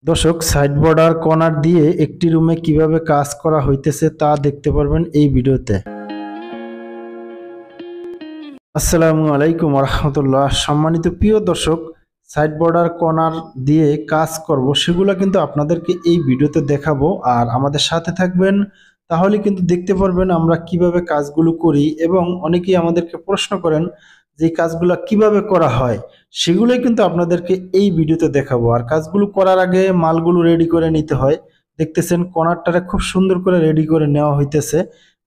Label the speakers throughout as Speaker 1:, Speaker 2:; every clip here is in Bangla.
Speaker 1: দর্শক, সাইড বর্ডার কর্নার দিয়ে একটি রুমে কিভাবে কাজ করা হইতেছে তা দেখতে পারবেন এই ভিডিওতে। আসসালামু আলাইকুম রহমতুল্লাহ। সম্মানিত প্রিয় দর্শক, সাইড বর্ডার কর্নার দিয়ে কাজ করব সেগুলো কিন্তু আপনাদেরকে এই ভিডিওতে দেখাবো, আর আমাদের সাথে থাকবেন, তাহলে কিন্তু দেখতে পারবেন আমরা কিভাবে কাজগুলো করি। এবং অনেকেই আমাদেরকে প্রশ্ন করেন যে কাজগুলো কিভাবে করা হয়, সেগুলোই কিন্তু আপনাদেরকে এই ভিডিওতে দেখাবো। আর কাজগুলো করার আগে মালগুলো রেডি করে নিতে হয়। দেখতেছেন কর্নারটারে খুব সুন্দর করে রেডি করে নেওয়া হইতেছে,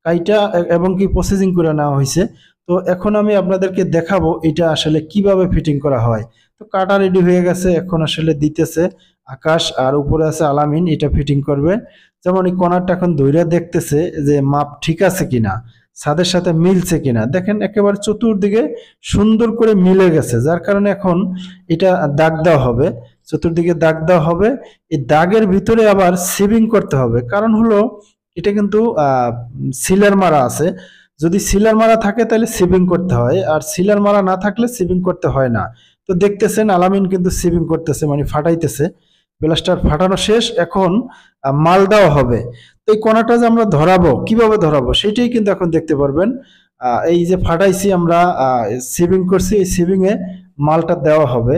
Speaker 1: কাইটা এবং কি প্রসেসিং করে নেওয়া হয়েছে। তো এখন আমি আপনাদেরকে দেখাবো এটা আসলে কিভাবে ফিটিং করা হয়। তো কাটা রেডি হয়ে গেছে, এখন আসলে দিতেছে আকাশ, আর উপরে আছে আলামিন, এটা ফিটিং করবে। যেমন এই কর্নারটা এখন ধইরা দেখতেছে যে মাপ ঠিক আছে কিনা, ছাদের সাথে মিলছে কিনা। দেখেন একেবারে চতুর্দিকে সুন্দর করে মিলে গেছে, যার কারণে এখন এটা দাগ দেওয়া হবে। চতুর্দিকে দাগ দেওয়া হবে, এই দাগের ভিতরে আবার সিলিং করতে হবে। কারণ হলো এটা কিন্তু সিলার মারা আছে। যদি সিলার মারা থাকে তাহলে সিবিং করতে হয়, আর সিলার মারা না থাকলে সিবিং করতে হয় না। তো দেখতেছেন আলামিন কিন্তু সিবিং করতেছে, মানে ফাটাইতেছে। প্লাস্টার ফাটানো শেষ, এখন মাল দেওয়া হবে। তো এই কণাটা যে আমরা ধরাবো, কিভাবে ধরাবো সেটাই কিন্তু এখন দেখতে পারবেন। এই যে ফাটাইছি আমরা, সিবিং করছি, এই সিবিং এ মালটা দেওয়া হবে।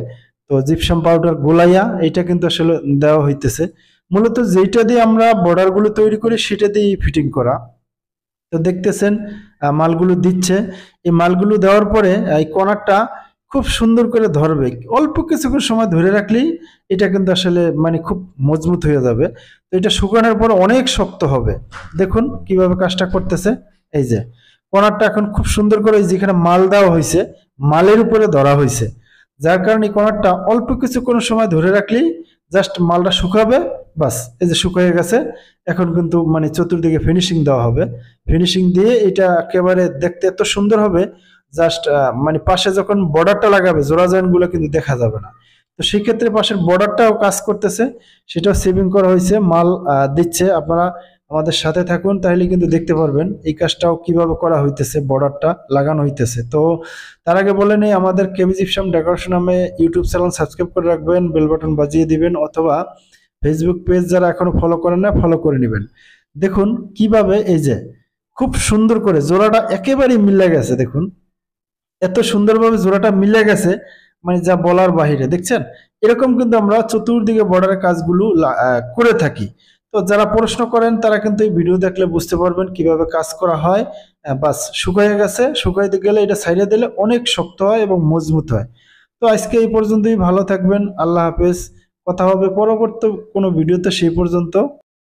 Speaker 1: তো জিপসাম পাউডার গোলাইয়া এটা কিন্তু আসলে দেওয়া হইতেছে। মূলত যেটা দিয়ে আমরা বর্ডার গুলো তৈরি করি সেটা দিয়ে ফিটিং করা। তো দেখতেছেন মালগুলো দিচ্ছে। এই মালগুলো দেওয়ার পরে এই কর্নারটা খুব সুন্দর করে ধরবে। অল্প কিছুক্ষণ সময় ধরে রাখলেই এটা কিন্তু আসলে মানে খুব মজবুত হয়ে যাবে। তো এটা শুকানোর পর অনেক শক্ত হবে। দেখুন কিভাবে কাজটা করতেছে। এই যে কর্নারটা এখন খুব সুন্দর করে যেখানে মাল দেওয়া হয়েছে, মালের উপরে ধরা হয়েছে, যার কারণে এই কর্নারটা অল্প কিছুক্ষণ সময় ধরে রাখলেই জাস্ট মালটা শুকাবে। বাস, এই যে শুকিয়ে গেছে। এখন কিন্তু মানে চতুর্দিকে ফিনিশিং দেওয়া হবে। ফিনিশিং দিয়ে এটা একেবারে দেখতে এত সুন্দর হবে, জাস্ট মানে পাশে যখন বর্ডারটা লাগাবে জোড়া জয়েন্ট গুলো কিন্তু দেখা যাবে না। তো সেক্ষেত্রে পাশের বর্ডারটাও কাজ করতেছে, সেটাও সেভিং করা হয়েছে, মাল দিচ্ছে। আপনারা আমাদের সাথে থাকুন, তাহলে কিন্তু দেখতে পারবেন এই কাজটাও কিভাবে করা হইতেছে, বর্ডারটা লাগানো হইতেছে। তো তার আগে বলে নেই, আমাদের কেবি জিপসাম ডেকোরেশন নামে ইউটিউব চ্যানেল সাবস্ক্রাইব করে রাখবেন, বেল বাটন বাজিয়ে দিবেন, অথবা ফেসবুক পেজ যারা এখনো ফলো করেন না ফলো করে নেবেন। দেখুন কিভাবে এই যে খুব সুন্দর করে জোড়াটা একেবারেই মিলে গেছে। দেখুন এত সুন্দরভাবে জোড়াটা মিলে গেছে, মানে যা বলার বাহিরে। দেখছেন এরকম কিন্তু আমরা চতুর্দিকে বর্ডারের কাজগুলো করে থাকি। তো যারা প্রশ্ন করেন তারা কিন্তু এই ভিডিও দেখলে বুঝতে পারবেন কিভাবে কাজ করা হয়। বাস শুকাইয়ে গেছে, শুকাইতে গেলে এটা সাইডে দিলে অনেক শক্ত হয় এবং মজবুত হয়। তো আজকে এই পর্যন্তই, ভালো থাকবেন, আল্লাহ হাফেজ। কথা হবে পরবর্তী কোনো ভিডিওতে, সেই পর্যন্ত